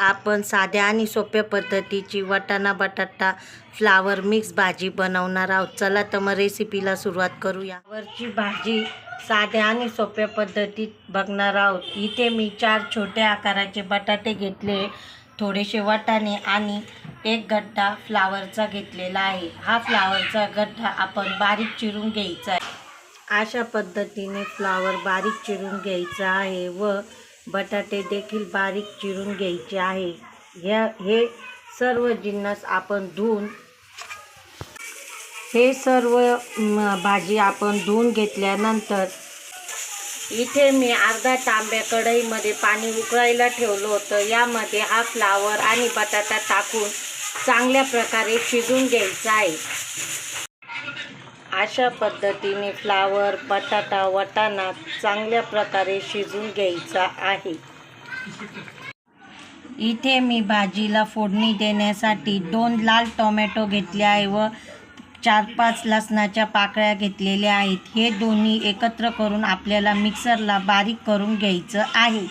आपण साध्या आणि सोप्या पद्धतीची वाटाणा बटाटा फ्लावर मिक्स भाजी बनवणार आहोत. चला तर मग रेसिपीला सुरुवात करूया. फ्लावरची भाजी साध्या आणि सोप्या पद्धतीत बघणार आहोत. इथे मी 4 छोट्या आकाराचे बटाटे घेतले, थोडेसे वाटाणे आणि एक गड्डा फ्लावरचा घेतलेला आहे. हा फ्लावरचा गड्डा आपण बारीक चिरून घ्यायचा आहे. अशा पद्धतीने फ्लावर बारीक चिरून घ्यायचा आहे व बटाटे देखील बारीक चिरून घ्यायचे आहे. हे सर्व जिन्नस आपण धुवून भाजी आपण धुवून घेतल्यानंतर इथे मी अर्धा तांब्या कढईमध्ये पाणी उकळायला ठेवलं होतं. यामध्ये हा फ्लावर आणि बटाटा टाकून चांगल्या प्रकारे शिजवून घ्यायचा आहे. अशा पद्धतीने फ्लावर, बटाटा, वाटाणा चांगल्या प्रकारे शिजवून घ्यायचा आहे. इथे मी भाजीला फोडणी देण्यासाठी 2 लाल टोमॅटो घेतले आहे व 4-5 लसणाच्या पाकळ्या घेतलेल्या आहेत. हे दोन्ही एकत्र करून आपल्याला मिक्सरला बारीक करून घ्यायचं आहे.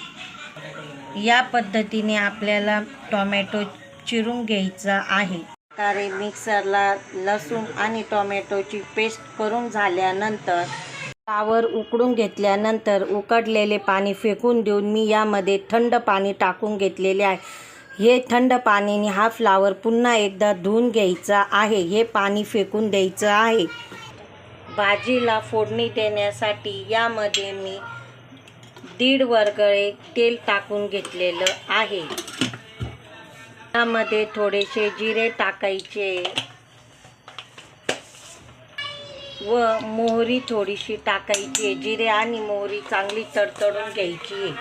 या पद्धतीने आपल्याला टोमॅटो चिरून घ्यायचा आहे. प्रकारे मिक्सरला लसूण आणि टोमॅटोची पेस्ट करून झाल्यानंतर फ्लावर उकडून घेतल्यानंतर उकडलेले पाणी फेकून देऊन मी यामध्ये थंड पाणी टाकून घेतलेले आहे. हे थंड पाण्याने हा फ्लावर पुन्हा एकदा धुवून घ्यायचा आहे. हे पाणी फेकून द्यायचं आहे. भाजीला फोडणी देण्यासाठी यामध्ये मी 1.5 वरगळे तेल टाकून घेतलेलं आहे. यामध्ये थोडेसे जिरे टाकायचे व मोहरी थोडीशी टाकायची. जिरे आणि मोहरी चांगली तडतडून घ्यायची.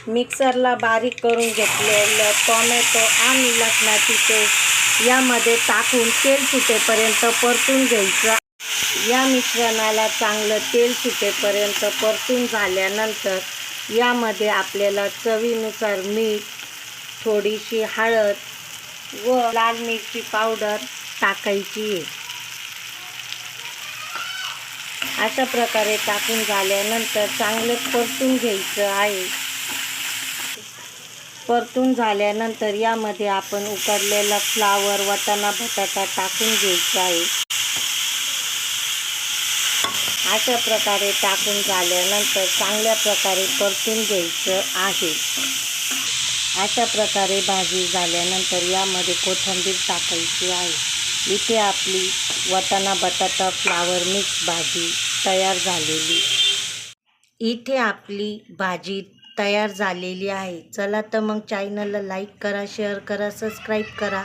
मिक्सरला बारीक करून घेतलेलं टोमॅटो आणि लसणाची पेस्ट यामध्ये टाकून तेल सुटेपर्यंत परतून घ्यायचं. या मिश्रणाला चांगलं तेल सुटेपर्यंत परतून झाल्यानंतर यामध्ये आपल्याला चवीनुसार मीठ, थोडीशी हळद व लाल मिरची पावडर टाकायची आहे. अशा प्रकारे टाकून झाल्यानंतर चांगलं परतून घ्यायचं आहे. परतून झाल्यानंतर यामध्ये आपण उकडलेला फ्लावर, वाटाणा, बटाटा टाकून घ्यायचा आहे. अशा प्रकारे टाकून झाल्यानंतर चांगल्या प्रकारे परतून घ्यायचं आहे. अशा प्रकारे भाजी झाल्यानंतर यामध्ये कोथिंबीर टाकायची आहे. इथे आपली वाटाणा बटाटा फ्लावर मिक्स भाजी तयार झालेली. इथे आपली भाजी तयार झालेली आहे. चला तर मग चॅनलला लाईक करा, शेअर करा, सबस्क्राईब करा.